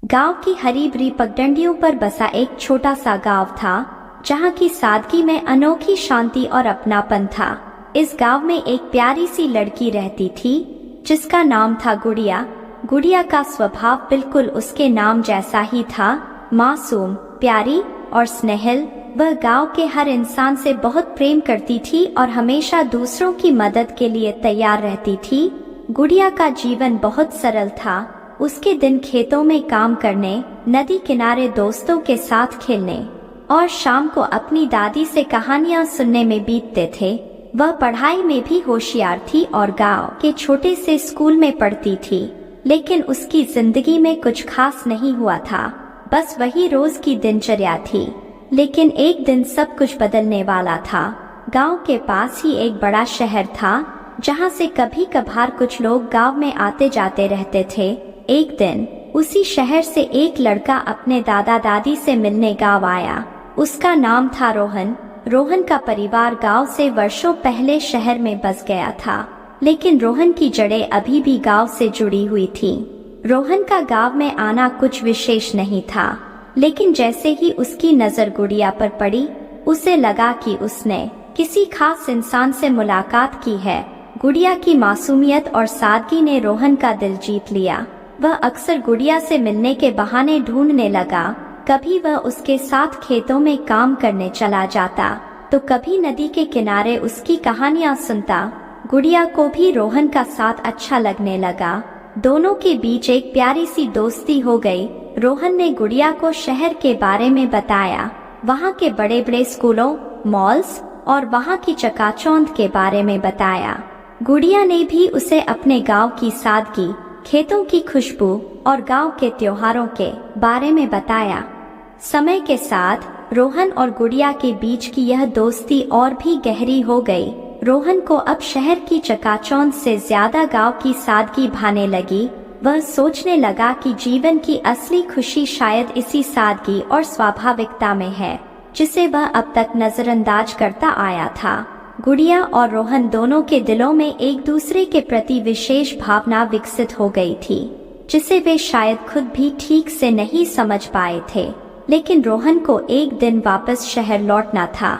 गांव की हरी भरी पगडंडियों पर बसा एक छोटा सा गांव था, जहां की सादगी में अनोखी शांति और अपनापन था। इस गांव में एक प्यारी सी लड़की रहती थी, जिसका नाम था गुड़िया। गुड़िया का स्वभाव बिल्कुल उसके नाम जैसा ही था, मासूम, प्यारी और स्नेहिल। वह गांव के हर इंसान से बहुत प्रेम करती थी और हमेशा दूसरों की मदद के लिए तैयार रहती थी। गुड़िया का जीवन बहुत सरल था। उसके दिन खेतों में काम करने, नदी किनारे दोस्तों के साथ खेलने और शाम को अपनी दादी से कहानियां सुनने में बीतते थे। वह पढ़ाई में भी होशियार थी और गांव के छोटे से स्कूल में पढ़ती थी, लेकिन उसकी जिंदगी में कुछ खास नहीं हुआ था। बस वही रोज की दिनचर्या थी। लेकिन एक दिन सब कुछ बदलने वाला था। गांव के पास ही एक बड़ा शहर था, जहां से कभी कभार कुछ लोग गांव में आते जाते रहते थे। एक दिन उसी शहर से एक लड़का अपने दादा दादी से मिलने गांव आया। उसका नाम था रोहन। रोहन का परिवार गांव से वर्षों पहले शहर में बस गया था, लेकिन रोहन की जड़ें अभी भी गांव से जुड़ी हुई थीं। रोहन का गांव में आना कुछ विशेष नहीं था, लेकिन जैसे ही उसकी नजर गुड़िया पर पड़ी, उसे लगा कि उसने किसी खास इंसान से मुलाकात की है। गुड़िया की मासूमियत और सादगी ने रोहन का दिल जीत लिया। वह अक्सर गुड़िया से मिलने के बहाने ढूंढने लगा। कभी वह उसके साथ खेतों में काम करने चला जाता, तो कभी नदी के किनारे उसकी कहानियां सुनता। गुड़िया को भी रोहन का साथ अच्छा लगने लगा। दोनों के बीच एक प्यारी सी दोस्ती हो गई। रोहन ने गुड़िया को शहर के बारे में बताया, वहाँ के बड़े बड़े स्कूलों, मॉल्स और वहाँ की चकाचौंध के बारे में बताया। गुड़िया ने भी उसे अपने गांव की सादगी, खेतों की खुशबू और गांव के त्योहारों के बारे में बताया। समय के साथ रोहन और गुड़िया के बीच की यह दोस्ती और भी गहरी हो गई। रोहन को अब शहर की चकाचौंध से ज्यादा गांव की सादगी भाने लगी। वह सोचने लगा कि जीवन की असली खुशी शायद इसी सादगी और स्वाभाविकता में है, जिसे वह अब तक नजरअंदाज करता आया था। गुड़िया और रोहन दोनों के दिलों में एक दूसरे के प्रति विशेष भावना विकसित हो गई थी, जिसे वे शायद खुद भी ठीक से नहीं समझ पाए थे। लेकिन रोहन को एक दिन वापस शहर लौटना था।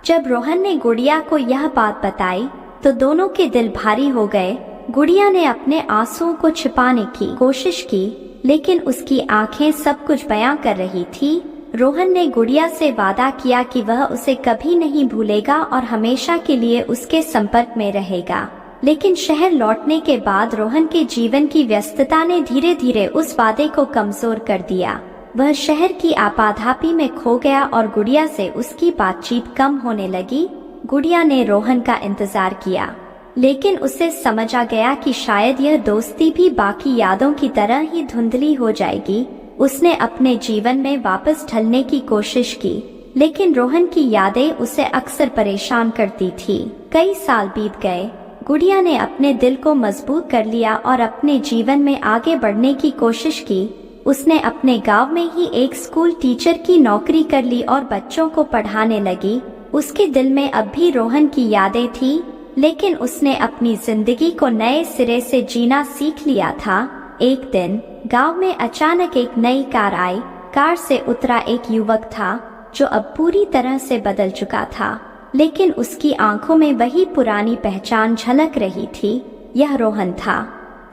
जब रोहन ने गुड़िया को यह बात बताई, तो दोनों के दिल भारी हो गए। गुड़िया ने अपने आंसुओं को छिपाने की कोशिश की, लेकिन उसकी आंखें सब कुछ बयां कर रही थी। रोहन ने गुड़िया से वादा किया कि वह उसे कभी नहीं भूलेगा और हमेशा के लिए उसके संपर्क में रहेगा। लेकिन शहर लौटने के बाद रोहन के जीवन की व्यस्तता ने धीरे धीरे उस वादे को कमजोर कर दिया। वह शहर की आपाधापी में खो गया और गुड़िया से उसकी बातचीत कम होने लगी। गुड़िया ने रोहन का इंतजार किया, लेकिन उसे समझ आ गया कि शायद यह दोस्ती भी बाकी यादों की तरह ही धुंधली हो जाएगी। उसने अपने जीवन में वापस ढलने की कोशिश की, लेकिन रोहन की यादें उसे अक्सर परेशान करती थी। कई साल बीत गए। गुड़िया ने अपने दिल को मजबूत कर लिया और अपने जीवन में आगे बढ़ने की कोशिश की। उसने अपने गांव में ही एक स्कूल टीचर की नौकरी कर ली और बच्चों को पढ़ाने लगी। उसके दिल में अब भी रोहन की यादें थी, लेकिन उसने अपनी जिंदगी को नए सिरे से जीना सीख लिया था। एक दिन गांव में अचानक एक नई कार आई। कार से उतरा एक युवक था, जो अब पूरी तरह से बदल चुका था, लेकिन उसकी आंखों में वही पुरानी पहचान झलक रही थी। यह रोहन था,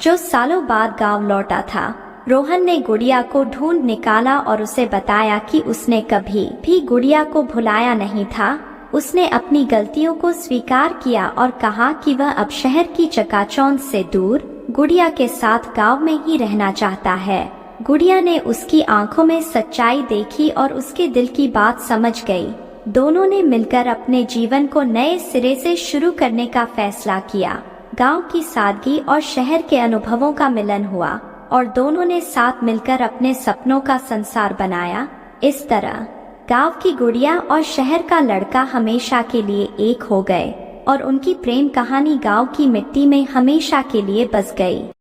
जो सालों बाद गांव लौटा था। रोहन ने गुड़िया को ढूंढ निकाला और उसे बताया कि उसने कभी भी गुड़िया को भुलाया नहीं था। उसने अपनी गलतियों को स्वीकार किया और कहा कि वह अब शहर की चकाचौंध से दूर गुड़िया के साथ गांव में ही रहना चाहता है। गुड़िया ने उसकी आंखों में सच्चाई देखी और उसके दिल की बात समझ गई। दोनों ने मिलकर अपने जीवन को नए सिरे से शुरू करने का फैसला किया। गांव की सादगी और शहर के अनुभवों का मिलन हुआ और दोनों ने साथ मिलकर अपने सपनों का संसार बनाया। इस तरह गांव की गुड़िया और शहर का लड़का हमेशा के लिए एक हो गए और उनकी प्रेम कहानी गांव की मिट्टी में हमेशा के लिए बस गई।